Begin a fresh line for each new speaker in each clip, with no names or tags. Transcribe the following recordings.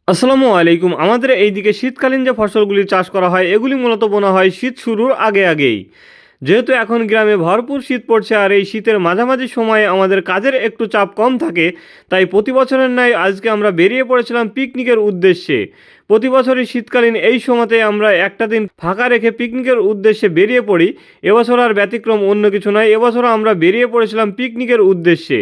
আসসালামু আলাইকুম। আমাদের এইদিকে শীতকালীন যে ফসলগুলি চাষ করা হয় এগুলি মূলত বোনা হয় শীত শুরুর আগেই। যেহেতু এখন গ্রামে ভরপুর শীত পড়ছে আর এই শীতের মাঝামাঝি সময়ে আমাদের কাজের একটু চাপ কম থাকে, তাই প্রতি বছরের ন্যায় আজকে আমরা বেরিয়ে পড়েছিলাম পিকনিকের উদ্দেশ্যে। প্রতি বছরই শীতকালীন এই সময়তে আমরা একটা দিন ফাঁকা রেখে পিকনিকের উদ্দেশ্যে বেরিয়ে পড়ি। এবছর আর ব্যতিক্রম অন্য কিছু নয়, এবছরও আমরা বেরিয়ে পড়েছিলাম পিকনিকের উদ্দেশ্যে।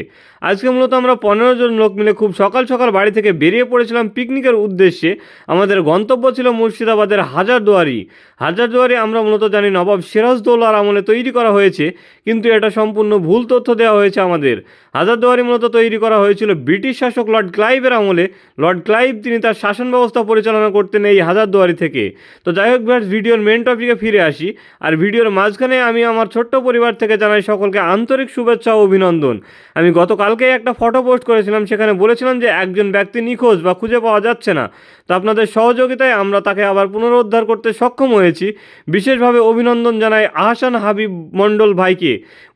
আজকে মূলত আমরা 15 জন লোক মিলে খুব সকাল সকাল বাড়ি থেকে বেরিয়ে পড়েছিলাম পিকনিকের উদ্দেশ্যে। আমাদের গন্তব্য ছিল মুর্শিদাবাদের হাজারদুয়ারি। হাজারদুয়ারি আমরা মূলত জানি নবাব সিরাজদৌল্লার আমলে তৈরি করা হয়েছে, কিন্তু এটা সম্পূর্ণ ভুল তথ্য দেওয়া হয়েছে আমাদের। হাজারদুয়ারি মূলত তৈরি করা হয়েছিল ব্রিটিশ শাসক লর্ড ক্লাইভের আমলে। লর্ড ক্লাইভ তিনি তার শাসন ব্যবস্থা পরিচালনা করতেন এই হাজারদুয়ারি থেকে। তো যাই হোক ভিউয়ার্স, ভিডিওর মেন টপিকে ফিরে আসি। আর ভিডিওর মাঝখানে আমি আমার ছোট্ট পরিবার থেকে জানাই সকলকে আন্তরিক শুভেচ্ছা ও অভিনন্দন। আমি গতকালকে একটা ফটো পোস্ট করেছিলাম, সেখানে বলেছিলাম যে একজন ব্যক্তি নিখোঁজ বা খুঁজে পাওয়া যাচ্ছে না। তো আপনাদের সহযোগিতায় আমরা তাকে আবার পুনরুদ্ধার করতে সক্ষম হয়েছি। বিশেষভাবে অভিনন্দন জানাই আহসান হাবিব মণ্ডল ভাইকে।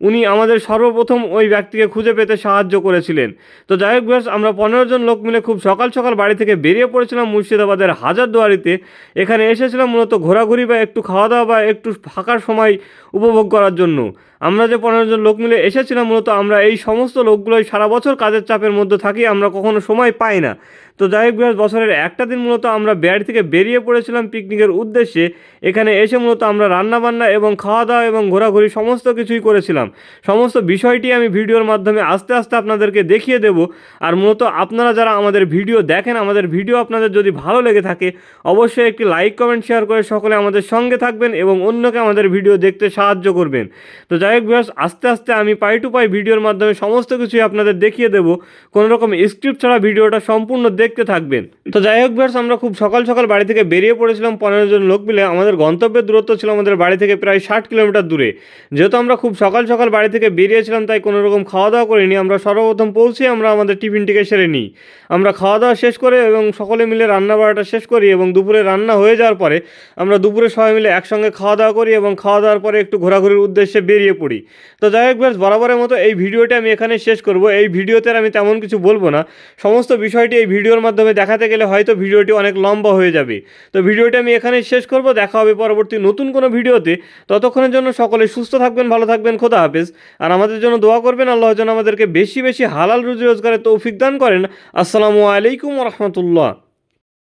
উনি আমাদের সর্বপ্রথম ওই ব্যক্তিকে খুঁজে পেতে সাহায্য করেছিলেন। তো যাই হোক ভিউয়ার্স, আমরা 15 জন লোক মিলে খুব সকাল সকাল বাড়ি থেকে বেরিয়ে পড়েছিলাম মুর্শিদাবাদের হাজারদুয়ারিতে। এখানে এসেছিলাম মূলত ঘোরাঘুরি বা একটু খাওয়া দাওয়া বা একটু ফাঁকার সময় উপভোগ করার জন্য। আমরা যে 15 জন লোক মিলে এসেছিলাম মূলত আমরা এই সমস্ত লোকগুলোই সারা বছর কাজের চাপের মধ্যে থাকি, আমরা কখনো সময় পাই না। তো যাই হোক ভিউয়ার্স, বছরের একটা দিন মূলত আমরা বাড়ি থেকে বেরিয়ে পড়েছিলাম পিকনিকের উদ্দেশ্যে। এখানে এসে মূলত আমরা রান্নাবান্না এবং খাওয়া দাওয়া এবং ঘোরাঘুরি সমস্ত কিছুই করেছিলাম। সমস্ত বিষয়টি আমি ভিডিওর মাধ্যমে আস্তে আস্তে আপনাদেরকে দেখিয়ে দেব। আর মূলত আপনারা যারা আমাদের ভিডিও দেখেন, আমাদের ভিডিও আপনাদের যদি ভালো লেগে থাকে অবশ্যই একটি লাইক কমেন্ট শেয়ার করে সকলে আমাদের সঙ্গে থাকবেন এবং অন্যকে আমাদের ভিডিও দেখতে সাহায্য করবেন। তো যাই হোক ভিউয়ার্স, আস্তে আস্তে আমি পাই টু পাই ভিডিওর মাধ্যমে সমস্ত কিছুই আপনাদের দেখিয়ে দেবো। কোনো রকম স্ক্রিপ্ট ছাড়া ভিডিওটা সম্পূর্ণ দেখতে থাকবেন। তো যাই হোক ভিউয়ার্স, আমরা খুব সকাল সকাল বাড়ি থেকে বেরিয়ে পড়েছিলাম 15 জন লোক মিলে। আমাদের গন্তব্যের দূরত্ব ছিল আমাদের বাড়ি থেকে প্রায় 60 কিলোমিটার দূরে। যেহেতু আমরা খুব সকাল সকাল বাড়ি থেকে বেরিয়েছিলাম তাই কোনো রকম খাওয়া দাওয়া করিনি। আমরা সর্বপ্রথম পৌঁছে আমরা আমাদের টিফিনটিকে সেরে নিই। আমরা খাওয়া দাওয়া শেষ করে এবং সকলে মিলে রান্না বাড়াটা শেষ করি এবং দুপুরে রান্না হয়ে যাওয়ার পরে আমরা দুপুরে সবাই মিলে একসঙ্গে খাওয়া দাওয়া করি এবং খাওয়া দাওয়ার পরে একটু ঘোরাঘুরির উদ্দেশ্যে বেরিয়ে পড়ি। তো যাই হোক ভিউয়ার্স, বরাবরের মতো এই ভিডিওটি আমি এখানে শেষ করব। এই ভিডিওতে আর আমি তেমন কিছু বলবো না। সমস্ত বিষয়টি এই ভিডিওর মাধ্যমে দেখাতে গেলে হয়তো ভিডিওটি অনেক লম্বা হয়ে যাবে। তো ভিডিওটি আমি এখানেই শেষ করব। দেখা হবে পরবর্তী নতুন কোনো ভিডিওতে। ততক্ষণের জন্য সকলে সুস্থ থাকবেন, ভালো থাকবেন, খোদা হাফেজ। আর আমাদের জন্য দোয়া করবেন, আল্লাহ যেন আমাদেরকে বেশি বেশি হালাল রুজি রোজগারের তৌফিক দান করেন। আসসালামু আলাইকুম ওয়া রাহমাতুল্লাহ।